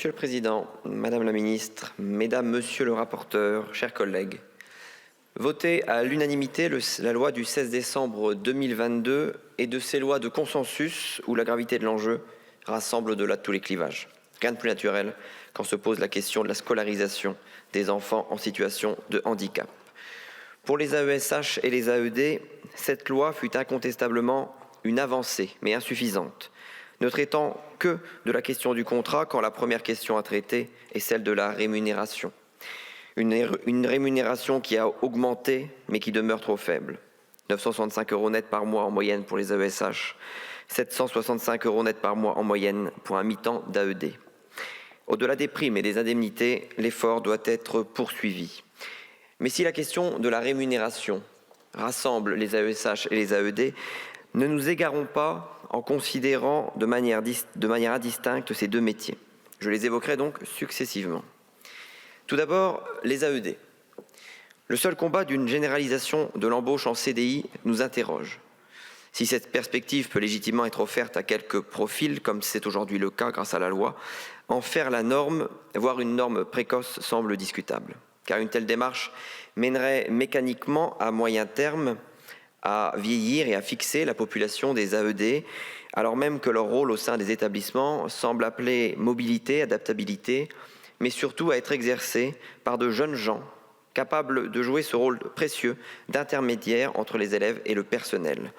Monsieur le Président, Madame la Ministre, Mesdames, Monsieur le rapporteur, chers collègues, voter à l'unanimité la loi du 16 décembre 2022 est de ces lois de consensus où la gravité de l'enjeu rassemble au-delà de tous les clivages. Rien de plus naturel quand se pose la question de la scolarisation des enfants en situation de handicap. Pour les AESH et les AED, cette loi fut incontestablement une avancée, mais insuffisante, ne traitant que de la question du contrat quand la première question à traiter est celle de la rémunération. Une rémunération qui a augmenté, mais qui demeure trop faible. 965 € net par mois en moyenne pour les AESH, 765 € net par mois en moyenne pour un mi-temps d'AED. Au-delà des primes et des indemnités, l'effort doit être poursuivi. Mais si la question de la rémunération rassemble les AESH et les AED, ne nous égarons pas en considérant de manière indistincte ces deux métiers. Je les évoquerai donc successivement. Tout d'abord, les AED. Le seul combat d'une généralisation de l'embauche en CDI nous interroge. Si cette perspective peut légitimement être offerte à quelques profils, comme c'est aujourd'hui le cas grâce à la loi, en faire la norme, voire une norme précoce, semble discutable. Car une telle démarche mènerait mécaniquement à moyen terme à vieillir et à fixer la population des AED, alors même que leur rôle au sein des établissements semble appeler mobilité, adaptabilité, mais surtout à être exercé par de jeunes gens capables de jouer ce rôle précieux d'intermédiaire entre les élèves et le personnel.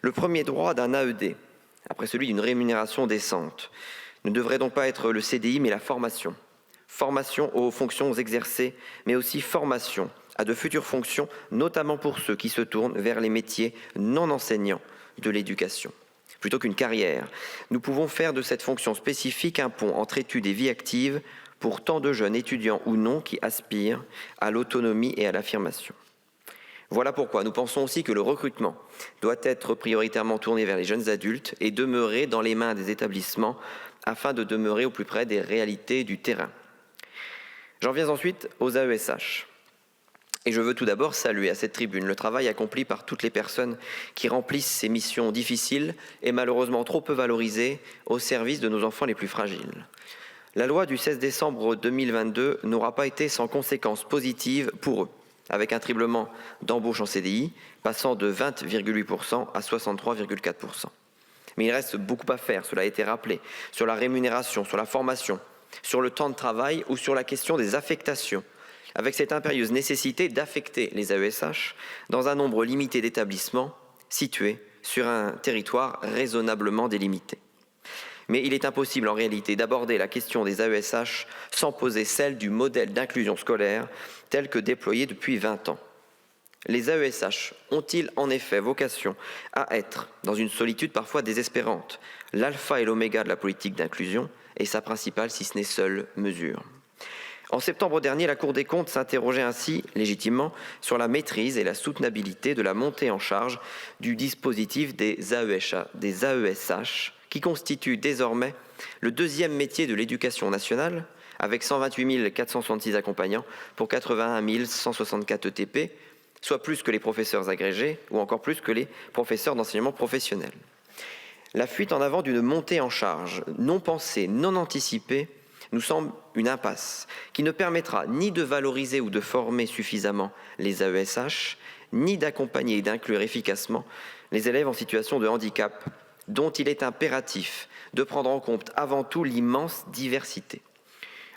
Le premier droit d'un AED, après celui d'une rémunération décente, ne devrait donc pas être le CDI, mais la formation. Formation aux fonctions exercées, mais aussi formation à de futures fonctions, notamment pour ceux qui se tournent vers les métiers non enseignants de l'éducation. Plutôt qu'une carrière, nous pouvons faire de cette fonction spécifique un pont entre études et vie active pour tant de jeunes étudiants ou non qui aspirent à l'autonomie et à l'affirmation. Voilà pourquoi nous pensons aussi que le recrutement doit être prioritairement tourné vers les jeunes adultes et demeurer dans les mains des établissements afin de demeurer au plus près des réalités du terrain. J'en viens ensuite aux AESH. Et je veux tout d'abord saluer à cette tribune le travail accompli par toutes les personnes qui remplissent ces missions difficiles et malheureusement trop peu valorisées au service de nos enfants les plus fragiles. La loi du 16 décembre 2022 n'aura pas été sans conséquences positives pour eux, avec un triplement d'embauche en CDI, passant de 20,8% à 63,4%. Mais il reste beaucoup à faire, cela a été rappelé, sur la rémunération, sur la formation, sur le temps de travail ou sur la question des affectations, avec cette impérieuse nécessité d'affecter les AESH dans un nombre limité d'établissements situés sur un territoire raisonnablement délimité. Mais il est impossible en réalité d'aborder la question des AESH sans poser celle du modèle d'inclusion scolaire tel que déployé depuis 20 ans. Les AESH ont-ils en effet vocation à être, dans une solitude parfois désespérante, l'alpha et l'oméga de la politique d'inclusion et sa principale, si ce n'est seule, mesure ? En septembre dernier, la Cour des comptes s'interrogeait ainsi, légitimement, sur la maîtrise et la soutenabilité de la montée en charge du dispositif des AESH, qui constitue désormais le deuxième métier de l'éducation nationale, avec 128 466 accompagnants pour 81 164 ETP, soit plus que les professeurs agrégés ou encore plus que les professeurs d'enseignement professionnel. La fuite en avant d'une montée en charge non pensée, non anticipée, nous semble une impasse qui ne permettra ni de valoriser ou de former suffisamment les AESH, ni d'accompagner et d'inclure efficacement les élèves en situation de handicap, dont il est impératif de prendre en compte avant tout l'immense diversité.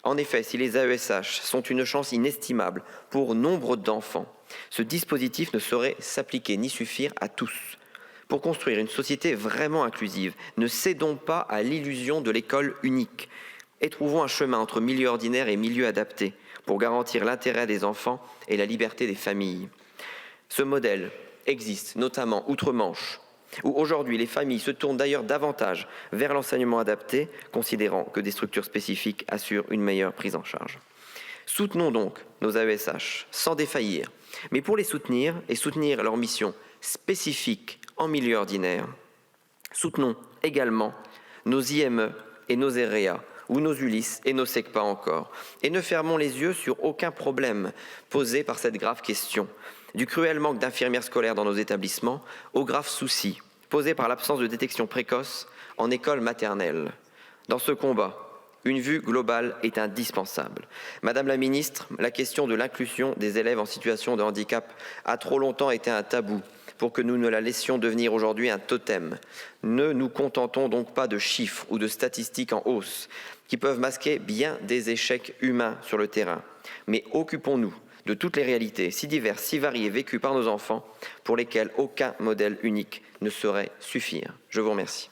En effet, si les AESH sont une chance inestimable pour nombre d'enfants, ce dispositif ne saurait s'appliquer ni suffire à tous. Pour construire une société vraiment inclusive, ne cédons pas à l'illusion de l'école unique, et trouvons un chemin entre milieu ordinaire et milieu adapté pour garantir l'intérêt des enfants et la liberté des familles. Ce modèle existe notamment outre-Manche, où aujourd'hui les familles se tournent d'ailleurs davantage vers l'enseignement adapté, considérant que des structures spécifiques assurent une meilleure prise en charge. Soutenons donc nos AESH sans défaillir, mais pour les soutenir et soutenir leur mission spécifique en milieu ordinaire, soutenons également nos IME et nos EREA, ou nos ULIS et nos SECPA encore. Et ne fermons les yeux sur aucun problème posé par cette grave question, du cruel manque d'infirmières scolaires dans nos établissements aux graves soucis posés par l'absence de détection précoce en école maternelle. Dans ce combat, Une vue globale est indispensable. Madame la ministre, la question de l'inclusion des élèves en situation de handicap a trop longtemps été un tabou pour que nous ne la laissions devenir aujourd'hui un totem. Ne nous contentons donc pas de chiffres ou de statistiques en hausse qui peuvent masquer bien des échecs humains sur le terrain, mais occupons-nous de toutes les réalités si diverses, si variées vécues par nos enfants pour lesquelles aucun modèle unique ne saurait suffire. Je vous remercie.